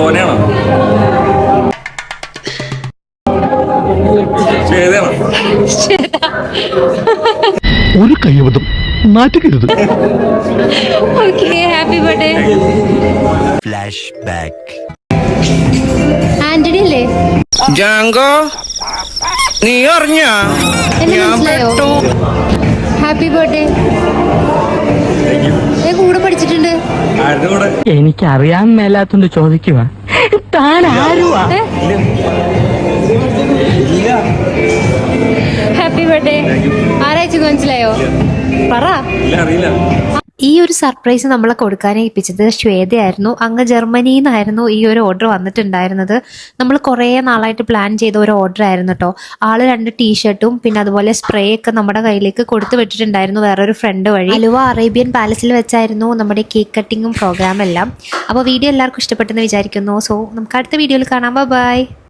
സോനയാണോ? ശ്വേതയാണോ? ഒരു കൈവതം നാറ്റുകരുത്. Okay, happy birthday. Flashback. Antony അല്ലേ? ജാങ്കോ, നീ അറിഞ്ഞ എന്നെ മനസ്സിലായോ? Happy birthday. കൂടെ പഠിച്ചിട്ടുണ്ട്. ആരുടെ കൂടെ? എനിക്കറിയാൻ മേലാത്തോണ്ട് ചോദിക്കുക, താൻ ആരുവാ? Happy birthday. ആരാഴ്ച മനസ്സിലായോ? പറ. ഇല്ല, അറിയില്ല. ഈ ഒരു സർപ്രൈസ് നമ്മളെ കൊടുക്കാനെ ഏൽപ്പിച്ചത് ശ്വേതയായിരുന്നു. അങ്ങ് ജർമ്മനിയിൽ നിന്നായിരുന്നു ഈ ഒരു ഓർഡർ വന്നിട്ടുണ്ടായിരുന്നത്. നമ്മൾ കുറേ നാളായിട്ട് പ്ലാൻ ചെയ്ത ഒരു ഓർഡർ ആയിരുന്നു കേട്ടോ. ആള് 2 ടീഷർട്ടും പിന്നെ അതുപോലെ സ്പ്രേ ഒക്കെ നമ്മുടെ കയ്യിലേക്ക് കൊടുത്തു വിട്ടിട്ടുണ്ടായിരുന്നു വേറൊരു ഫ്രണ്ട് വഴി. അലുവ അറേബ്യൻ പാലസിൽ വെച്ചായിരുന്നു നമ്മുടെ കേക്ക് കട്ടിങ്ങും പ്രോഗ്രാം എല്ലാം. അപ്പോൾ വീഡിയോ എല്ലാവർക്കും ഇഷ്ടപ്പെട്ടെന്ന് വിചാരിക്കുന്നു. സോ നമുക്ക് അടുത്ത വീഡിയോയിൽ കാണാം. ബൈ.